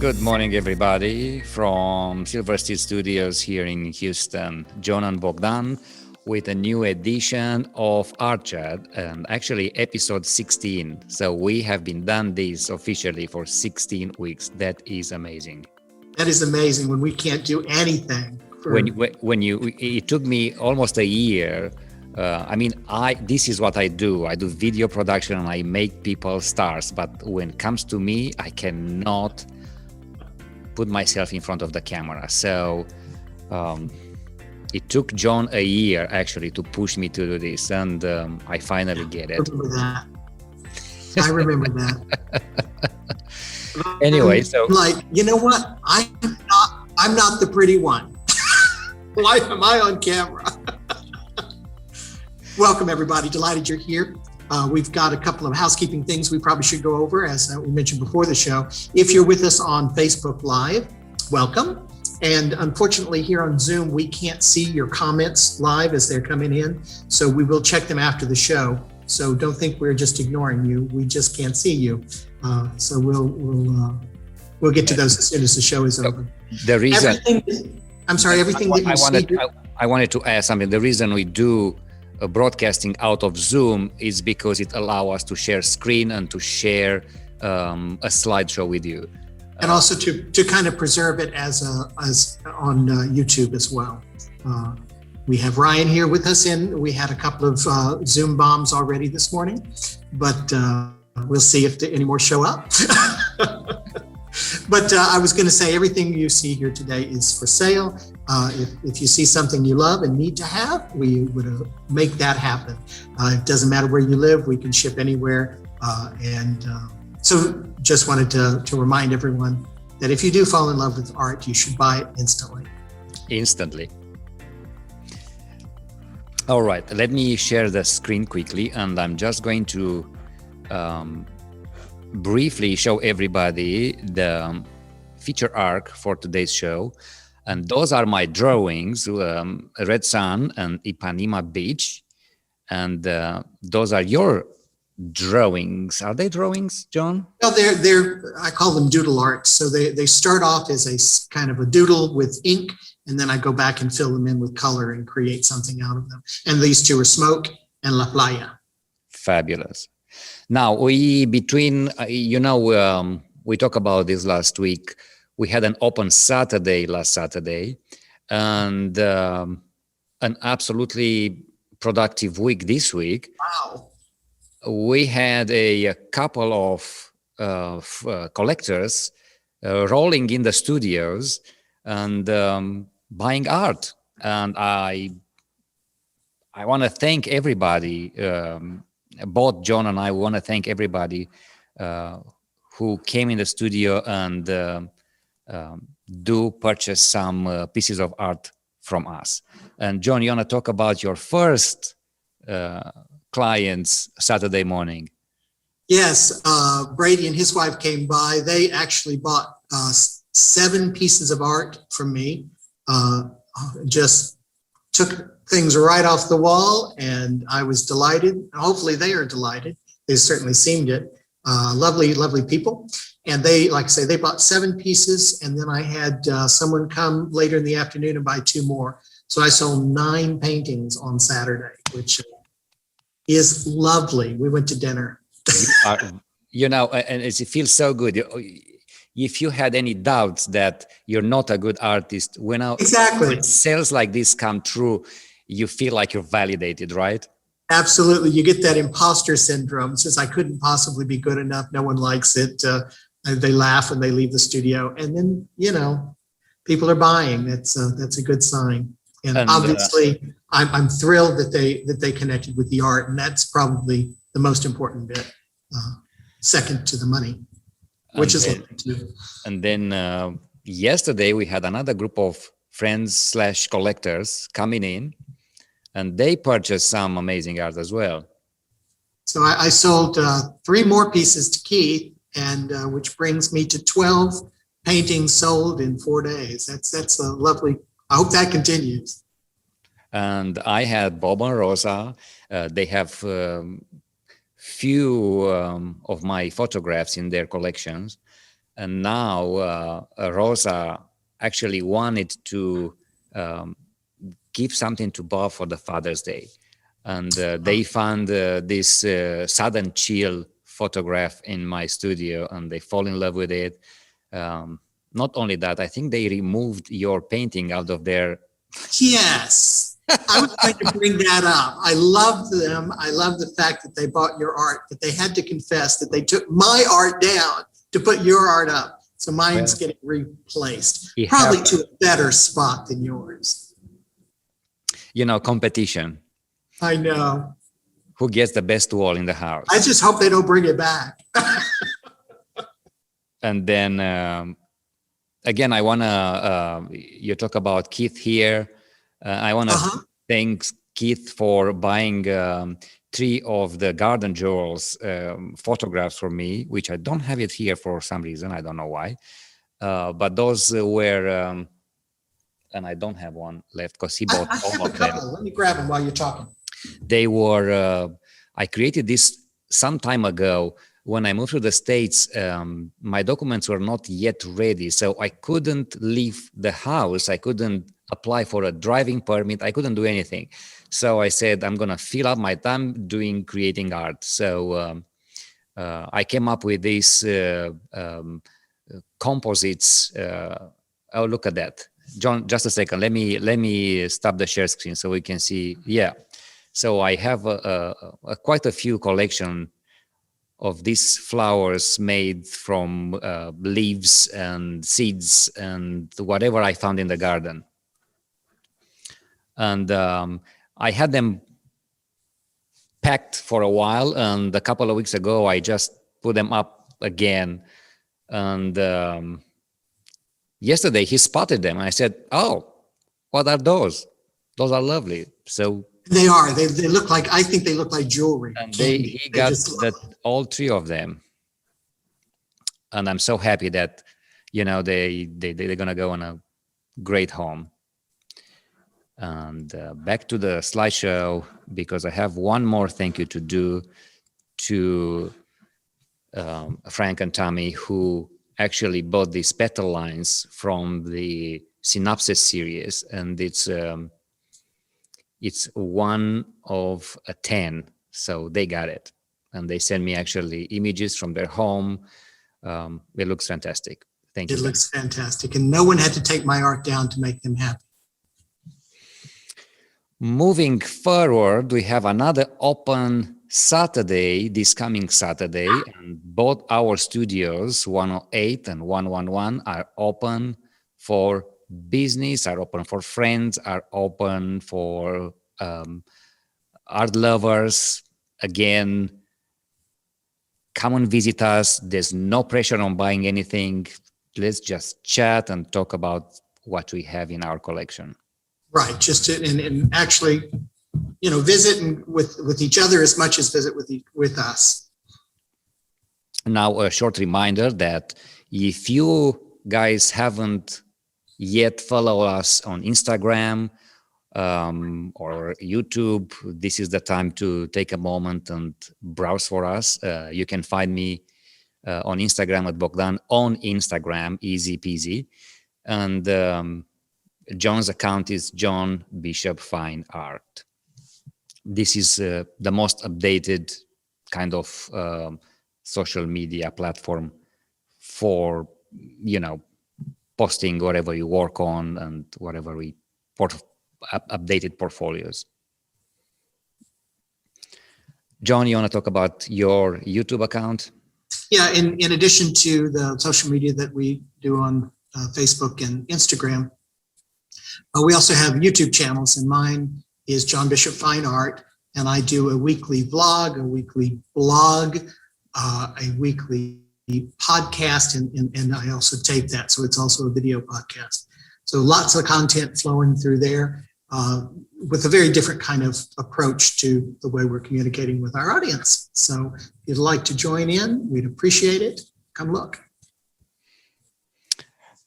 Good morning, everybody, from Silver Steel Studios here in Houston. John and Bogdan with a new edition of Art Chat, and actually episode 16. So we have been done this officially for 16 weeks. That is amazing. That is amazing when we can't do anything. It took me almost a year. This is what I do. I do video production and I make people stars. But when it comes to me, I cannot put myself in front of the camera. So it took John a year actually to push me to do this, and I finally get it. I remember that. Anyway, so you know what? I'm not the pretty one. Why am I on camera? Welcome, everybody. Delighted you're here. We've got a couple of housekeeping things we probably should go over, as we mentioned before the show. If you're with us on Facebook Live, welcome. And unfortunately, here on Zoom, we can't see your comments live as they're coming in. So we will check them after the show. So don't think we're just ignoring you. We just can't see you. So we'll get to those as soon as the show is over. The reason I wanted to add something. The reason we do broadcasting out of Zoom is because it allows us to share screen and to share a slideshow with you, and also to kind of preserve it as on YouTube as well. We have Ryan here with us. We had a couple of Zoom bombs already this morning, but we'll see if any more show up. But I was going to say, everything you see here today is for sale. If you see something you love and need to have, we would make that happen. It doesn't matter where you live, we can ship anywhere. So just wanted to remind everyone that if you do fall in love with art, you should buy it instantly. All right, let me share the screen quickly, and I'm just going to briefly show everybody the feature arc for today's show. And those are my drawings, Red Sun and Ipanema Beach. And those are your drawings. Are they drawings, John? No, I call them doodle art. So they start off as a kind of a doodle with ink, and then I go back and fill them in with color and create something out of them. And these two are Smoke and La Playa. Fabulous. Now, we talked about this last week. We had an open Saturday last Saturday, and an absolutely productive week this week. Wow. We had a couple of collectors rolling in the studios and buying art. And I want to thank everybody. Both John and I want to thank everybody who came in the studio and do purchase some pieces of art from us. And John, you want to talk about your first clients Saturday morning? Yes, Brady and his wife came by. They actually bought 7 pieces of art from me. Just took things right off the wall, and I was delighted. Hopefully they are delighted. They certainly seemed it. Lovely, lovely people. And they, like I say, they bought 7 pieces, and then I had someone come later in the afternoon and buy 2 more. So I sold 9 paintings on Saturday, which is lovely. We went to dinner. And it feels so good. If you had any doubts that you're not a good artist, when sales like this come true, you feel like you're validated, right? Absolutely. You get that imposter syndrome. Since I couldn't possibly be good enough, no one likes it. They laugh when they leave the studio, and then, people are buying. That's a good sign. And obviously I'm thrilled that they connected with the art, and that's probably the most important bit, second to the money, which is lovely too. And then yesterday we had another group of friends / collectors coming in, and they purchased some amazing art as well. So I sold 3 more pieces to Keith, and which brings me to 12 paintings sold in 4 days. That's a lovely. I hope that continues. And I had Bob and Rosa. They have few of my photographs in their collections. And now Rosa actually wanted to give something to Bob for the Father's Day. And they found this Southern Chill photograph in my studio, and they fall in love with it. Not only that, I think they removed your painting out of their. Yes, I was going to bring that up. I love them. I love the fact that they bought your art, but they had to confess that they took my art down to put your art up. So mine's getting replaced, probably to a better spot than yours. You know, competition. I know. Who gets the best wall in the house? I just hope they don't bring it back. And then again, I want to, you talk about Keith here. I want to thank Keith for buying 3 of the Garden Jewels photographs for me, which I don't have it here for some reason. I don't know why. But those were, and I don't have one left because he bought all of them. Let me grab them while you're talking. They were, I created this some time ago. When I moved to the States, my documents were not yet ready. So I couldn't leave the house. I couldn't apply for a driving permit. I couldn't do anything. So I said, I'm going to fill up my time creating art. So I came up with these composites. Oh, look at that. John, just a second. Let me stop the share screen so we can see. Yeah. So I have quite a few collection of these flowers made from leaves and seeds and whatever I found in the garden. And I had them packed for a while, and a couple of weeks ago, I just put them up again. And yesterday, he spotted them. And I said, oh, what are those? Those are lovely. So they are. They look like, I think they look like jewelry. And he got all 3 of them. And I'm so happy that, you know, they're going to go on a great home. And back to the slideshow, because I have one more thank you to do to Frank and Tommy, who actually bought these petal lines from the Synopsis series. And it's 1 of 10, so they got it, and they send me actually images from their home. It looks fantastic. Thank you. It looks fantastic, and no one had to take my art down to make them happy. Moving forward, we have another open Saturday, this coming Saturday, and both our studios, 108 and 111, are open for business, are open for friends, are open for art lovers. Again, come and visit us. There's no pressure on buying anything. Let's just chat and talk about what we have in our collection. Right, just to, and actually, you know, visit with each other as much as visit with us. Now, a short reminder that if you guys haven't yet follow us on Instagram or YouTube, this is the time to take a moment and browse for us. You can find me on Instagram at Bogdan, on Instagram, easy peasy. And John's account is John Bishop Fine Art. This is the most updated kind of social media platform for, you know, posting whatever you work on and whatever we updated portfolios. John, you want to talk about your YouTube account? Yeah, in addition to the social media that we do on Facebook and Instagram, we also have YouTube channels, and mine is John Bishop Fine Art, and I do a weekly vlog, a weekly blog, a weekly podcast, and I also tape that, so it's also a video podcast. So lots of content flowing through there with a very different kind of approach to the way we're communicating with our audience. So if you'd like to join in, we'd appreciate it. Come look.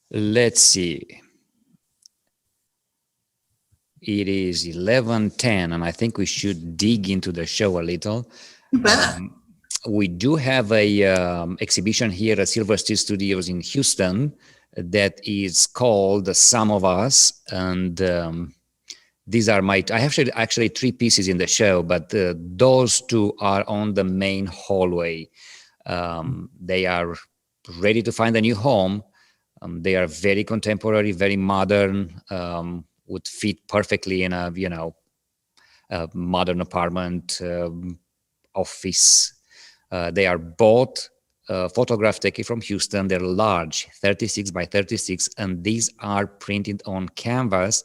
Let's see. It is 11:10, and I think we should dig into the show a little. You bet. we do have a exhibition here at Silver Steel Studios in Houston that is called The Sum of Us, and these are I have actually 3 pieces in the show, but those 2 are on the main hallway. They are ready to find a new home. They are very contemporary, very modern, would fit perfectly in a, a modern apartment, office. They are both photographed taken from Houston. They're large, 36 by 36, and these are printed on canvas.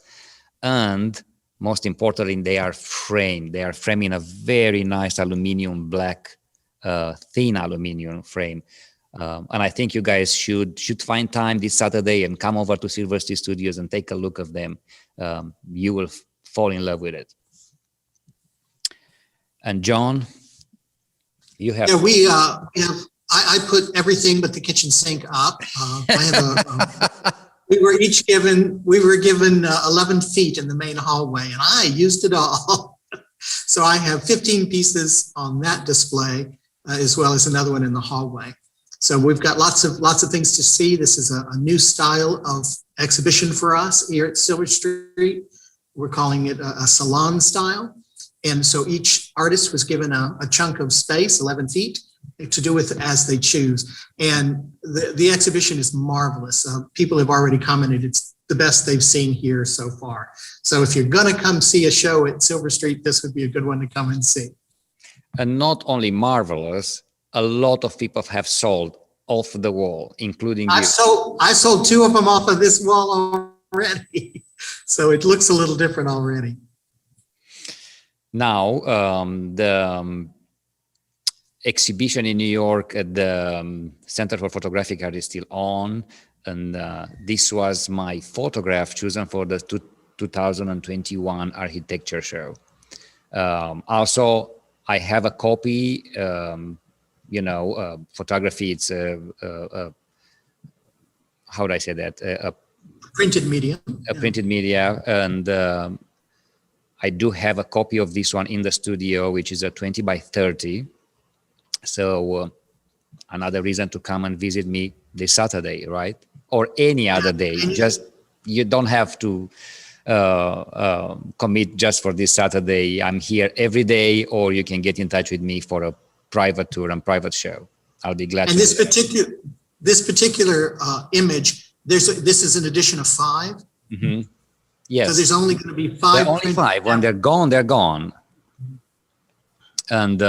And most importantly, they are framed. They are framed in a very nice aluminum black, thin aluminum frame. And I think you guys should find time this Saturday and come over to Silver Steel Studios and take a look at them. You will fall in love with it. And John, you have... Yeah, we have, I put everything but the kitchen sink up. I have we were given 11 feet in the main hallway, and I used it all. So I have 15 pieces on that display, as well as another one in the hallway. So we've got lots of things to see. This is a new style of exhibition for us here at Silver Street. We're calling it a salon style. And so each artist was given a chunk of space, 11 feet, to do with as they choose. And the exhibition is marvelous. People have already commented it's the best they've seen here so far. So if you're going to come see a show at Silver Street, this would be a good one to come and see. And not only marvelous, a lot of people have sold off the wall, including you. I sold 2 of them off of this wall already. So it looks a little different already. Now, the exhibition in New York at the Center for Photographic Art is still on. And this was my photograph chosen for the 2021 architecture show. Also, I have a copy, photography, it's how would I say that? A printed media. Printed media. And I do have a copy of this one in the studio, which is a 20 by 30. So another reason to come and visit me this Saturday, right? Or any other day. Just, you don't have to commit just for this Saturday. I'm here every day, or you can get in touch with me for a private tour and private show. I'll be glad. And this particular image, this is an edition of 5. Mm-hmm. Yes. So there's only going to be 5. There are only 5. When they're gone, they're gone. And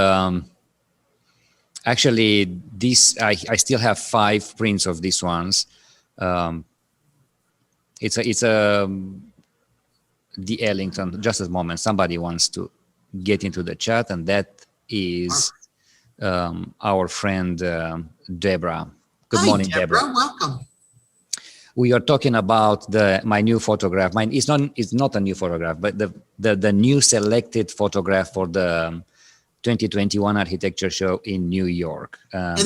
actually, I still have 5 prints of these ones. It's the Ellington. Just a moment, somebody wants to get into the chat, and that is our friend Deborah. Good morning, Deborah. Welcome. We are talking about my new photograph. It's not a new photograph, but the new selected photograph for the 2021 architecture show in New York. And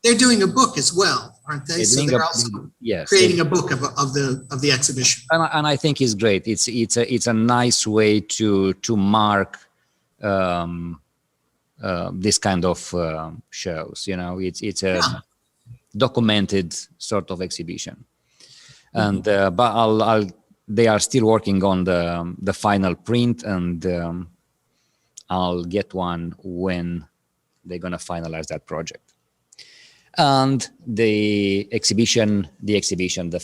they're doing a book as well, aren't they? So they're also creating a book of the exhibition. And I think it's great. It's a nice way to mark this kind of shows. It's a documented sort of exhibition. And but they are still working on the final print, and I'll get one when they're gonna finalize that project. And the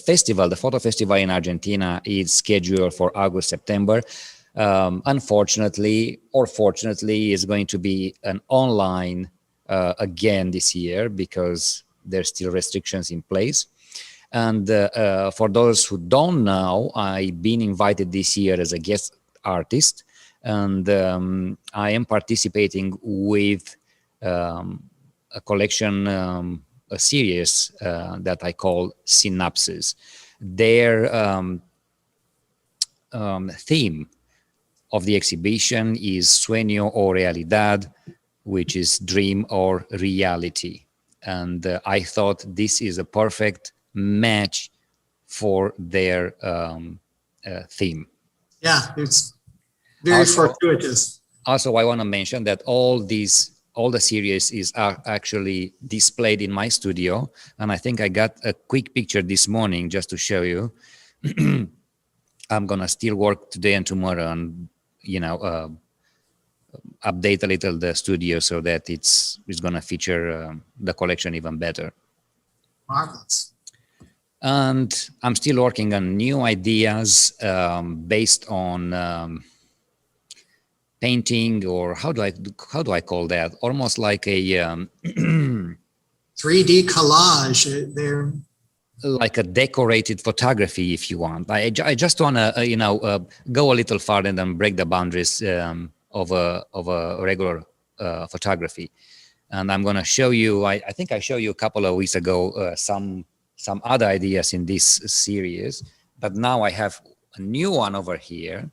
festival, the photo festival in Argentina is scheduled for August, September. Unfortunately, or fortunately, is going to be an online again this year because there's still restrictions in place. And for those who don't know, I've been invited this year as a guest artist, and I am participating with a collection, a series that I call Synapses. Their theme of the exhibition is Sueño o Realidad, which is dream or reality. And I thought this is a perfect match for their theme. Yeah, it's very fortuitous. Also, I want to mention that all these all the series are actually displayed in my studio. And I think I got a quick picture this morning just to show you. I'm gonna still work today and tomorrow and, you know, update a little the studio so that it's gonna feature the collection even better. Marvelous. And I'm still working on new ideas based on painting, or how do I call that? Almost like a 3D collage. There. Like a decorated photography, if you want. I just want to go a little farther and break the boundaries of a regular photography. And I'm going to show you. I think I showed you a couple of weeks ago some other ideas in this series, but now I have a new one over here,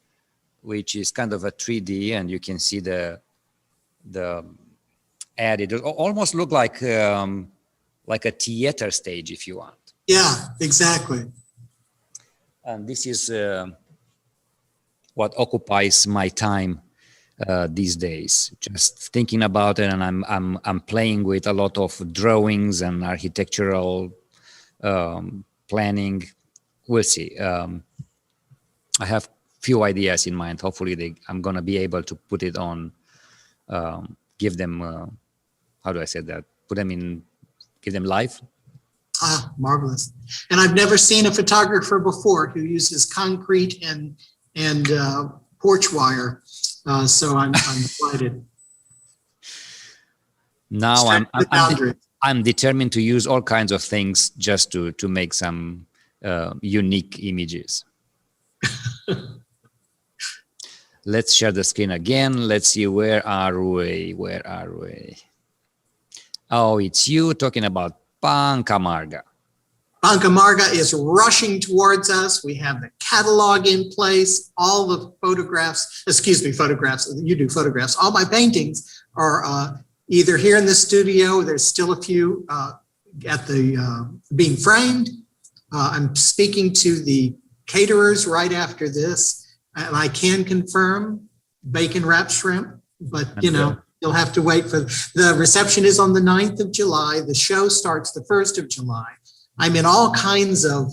which is kind of a 3D, and you can see the added. It almost look like a theater stage, if you want. Yeah, exactly. And this is what occupies my time these days. Just thinking about it, and I'm playing with a lot of drawings and architectural planning. We'll see. I have few ideas in mind. Hopefully, I'm gonna be able to put it on. Give them. How do I say that? Give them life. Ah, marvelous. And I've never seen a photographer before who uses concrete and porch wire. So I'm delighted. Now I'm determined to use all kinds of things just to make some unique images. Let's share the screen again. Let's see, where are we? Oh, it's you talking about PankaMarga. PankaMarga is rushing towards us. We have the catalog in place, all the photographs, you do photographs. All my paintings are either here in the studio, there's still a few at the being framed. I'm speaking to the caterers right after this, and I can confirm bacon wrapped shrimp, but you'll have to wait for the reception is on the 9th of July. The show starts the 1st of July. I'm in all kinds of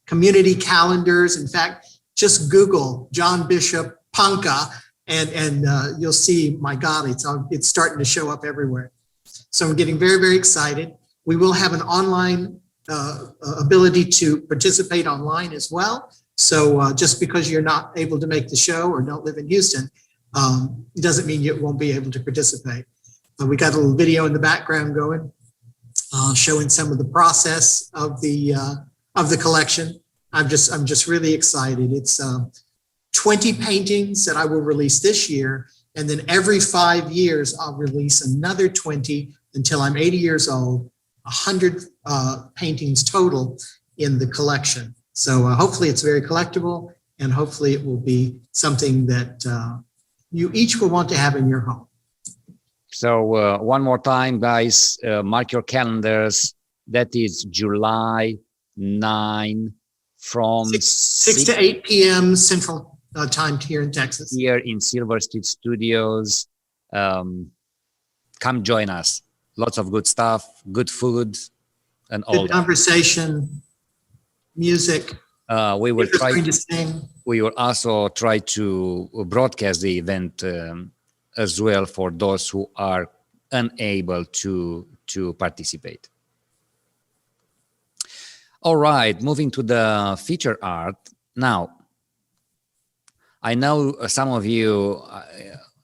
community calendars. In fact, just Google John Bishop Panka and you'll see, my God, it's starting to show up everywhere. So I'm getting very, very excited. We will have an online ability to participate online as well. So just because you're not able to make the show or don't live in Houston, doesn't mean you won't be able to participate. We got a little video in the background going, showing some of the process of the collection. I'm just really excited. It's 20 paintings that I will release this year, and then every 5 years I'll release another 20 until I'm 80 years old. 100 paintings total in the collection. So hopefully it's very collectible, and hopefully it will be something that you each will want to have in your home. So one more time, guys, mark your calendars. That is July 9 from 6 to 8 p.m. Central time here in Texas. Here in Silver Street Studios. Come join us. Lots of good stuff, good food, and all good conversation, music. We will try to sing. We will also try to broadcast the event as well for those who are unable to participate. All right, moving to the feature art. Now, I know some of you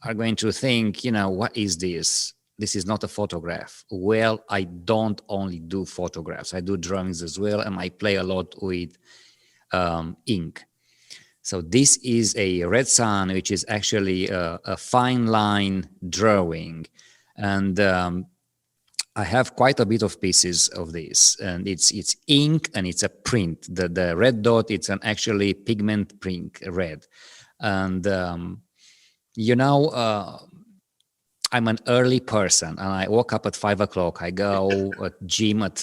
are going to think, what is this? This is not a photograph. Well, I don't only do photographs. I do drawings as well, and I play a lot with ink. So this is a red sun, which is actually a fine line drawing. And I have quite a bit of pieces of this, and it's ink and it's a print. The red dot, it's an actually pigment print red. And, I'm an early person, and I woke up at 5 o'clock. I go at gym at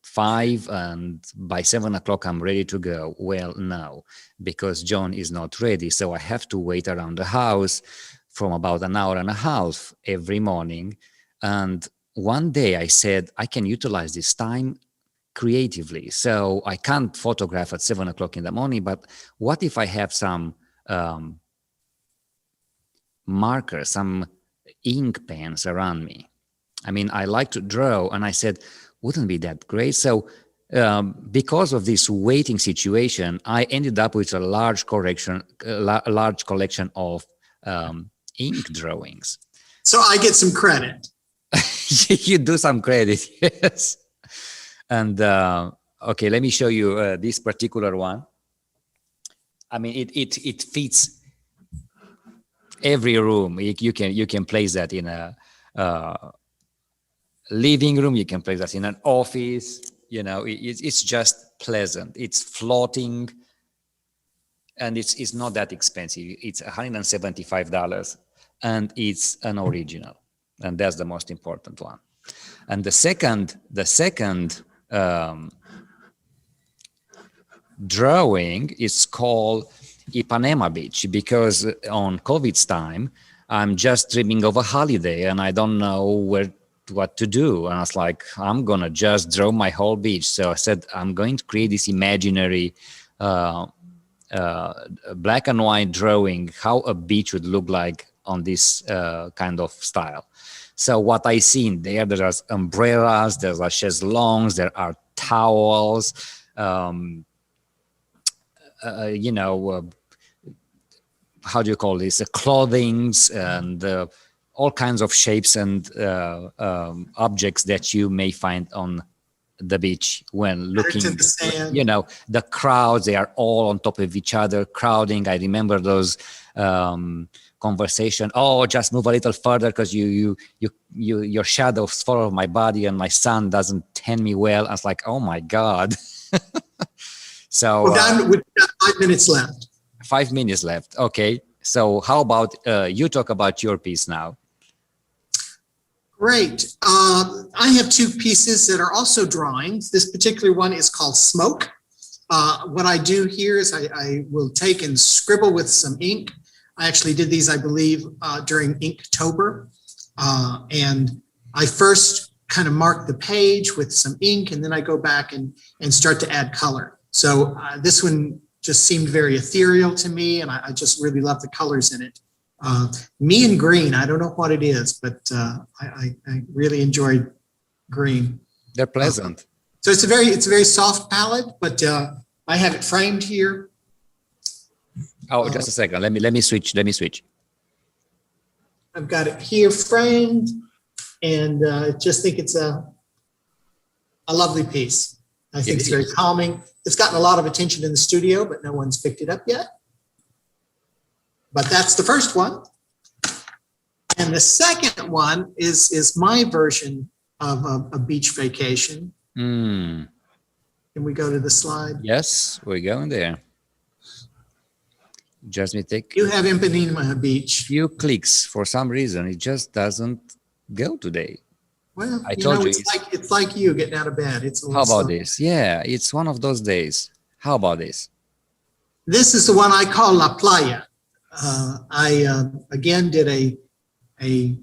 5, and by 7 o'clock I'm ready to go. Well, no, because John is not ready, so I have to wait around the house from about an hour and a half every morning. And one day I said, I can utilize this time creatively. So I can't photograph at 7 o'clock in the morning, but what if I have some markers, some ink pens around me? I mean, I like to draw, and I said, wouldn't be that great? So because of this waiting situation, I ended up with a large collection of ink drawings. So I get some credit. You do some credit, yes. And okay, let me show you this particular one. I mean, it fits every room. You can place that in a living room. You can place that in an office. You know, it's just pleasant. It's floating, and it's not that expensive. It's $175, and it's an original, and that's the most important one. And the second drawing is called Ipanema Beach, because on COVID's time, I'm just dreaming of a holiday and I don't know what to do. And I was like, I'm going to just draw my whole beach. So I said, I'm going to create this imaginary black and white drawing, how a beach would look like on this kind of style. So what I see in there are umbrellas, there are chaiselongs, there are towels, you know, how do you call this? Clothings and all kinds of shapes and objects that you may find on the beach when looking. To the sand. You know, the crowds, they are all on top of each other, crowding. I remember those conversation. Oh, just move a little further because your shadows follow my body and my sun doesn't tan me well. I was like, oh my God. So we've got 5 minutes left. 5 minutes left. Okay. So how about you talk about your piece now? Great. I have two pieces that are also drawings. This particular one is called Smoke. What I do here is I will take and scribble with some ink. I actually did these, I believe, during Inktober. And I first kind of mark the page with some ink, and then I go back and start to add color. So this one just seemed very ethereal to me, and I just really love the colors in it. Me and green, I don't know what it is, but I really enjoyed green. They're pleasant. So it's a very soft palette, but I have it framed here. Oh, just a second. Let me switch. I've got it here framed, and I just think it's a lovely piece. I think it's very calming. It's gotten a lot of attention in the studio, but no one's picked it up yet. But that's the first one. And the second one is my version of a beach vacation. Can we go to the slide? Yes, we're going there. Just me take. You have Ipanema Beach. Few clicks. For some reason, it just doesn't go today. Well, I told you it's like you getting out of bed. How about this? Yeah, it's one of those days. How about this? This is the one I call La Playa. I again did a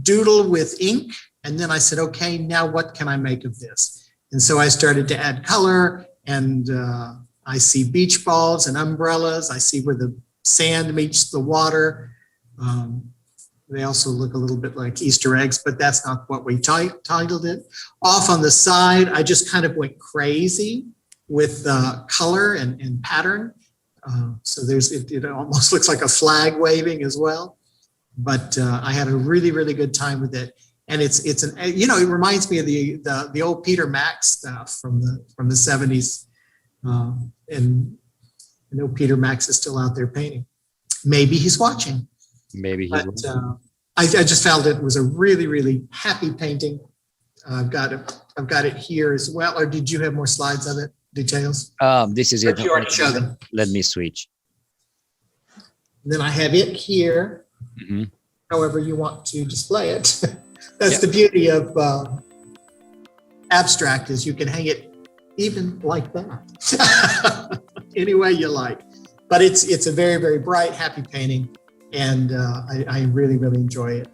doodle with ink, and then I said, okay, now what can I make of this? And so I started to add color, and I see beach balls and umbrellas. I see where the sand meets the water. They also look a little bit like Easter eggs, but that's not what we titled it. Off on the side, I just kind of went crazy with color and pattern. So it almost looks like a flag waving as well. But I had a really, really good time with it. And it reminds me of the old Peter Max stuff from the 70s. And I know Peter Max is still out there painting. Maybe he's watching. Maybe he's watching. I just felt it was a really, really happy painting. I've got it here as well. Or did you have more slides of it? Details? This is it. You already showed them. Let me switch. Then I have it here. Mm-hmm. However you want to display it. That's the beauty of abstract, is you can hang it even like that. Any way you like. But it's a very, very bright, happy painting. and I really, really enjoy it.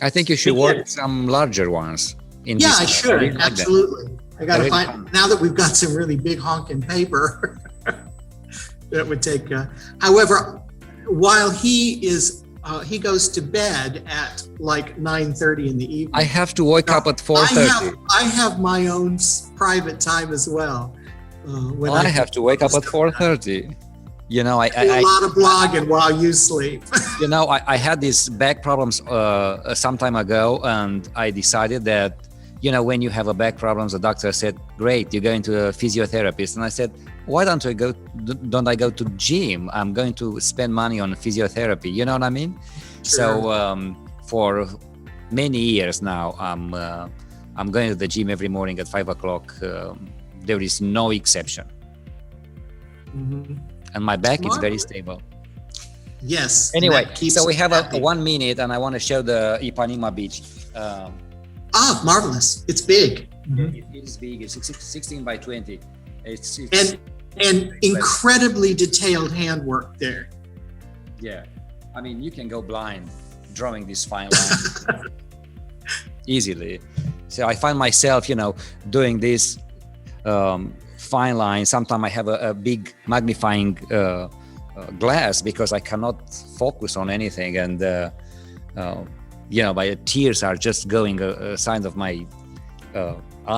I think you should Yeah. work some larger ones. In Yeah, this I area. should, really like that. absolutely. I got to Really find, fun. now that we've got some really big honking paper, that would take, however, while he goes to bed at like 9:30 in the evening. I have to wake up at 4:30. I have my own private time as well. When I have to wake up at 4:30. You know, do a lot of blogging while you sleep. you know, I had these back problems some time ago, and I decided that, you know, when you have a back problems, the doctor said, "Great, you're going to a physiotherapist." And I said, "Why don't I go to gym? I'm going to spend money on physiotherapy." You know what I mean? Sure. So for many years now, I'm going to the gym every morning at 5 o'clock. There is no exception, Mhm. and my back is very Marvelous. stable. Yes. Anyway, that keeps so we have a happy. 1 minute, and I want to show the Ipanema Beach. Marvelous. It's big. It is big. It's 16 by 20. It's And incredibly detailed handwork there. yeah. I mean, you can go blind drawing this fine line easily. So I find myself, you know, doing this fine line. Sometimes I have a big magnifying glass because I cannot focus on anything, and you know, my tears are just going signs of my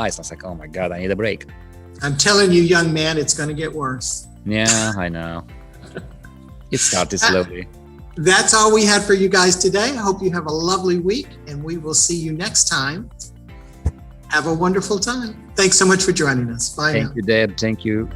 eyes. I was like, oh my God, I need a break. I'm telling you, young man, it's going to get worse. Yeah, I know. It started slowly. That's all we had for you guys today. I hope you have a lovely week, and we will see you next time. Have a wonderful time. Thanks so much for joining us. Bye now. Thank you, Deb. Thank you.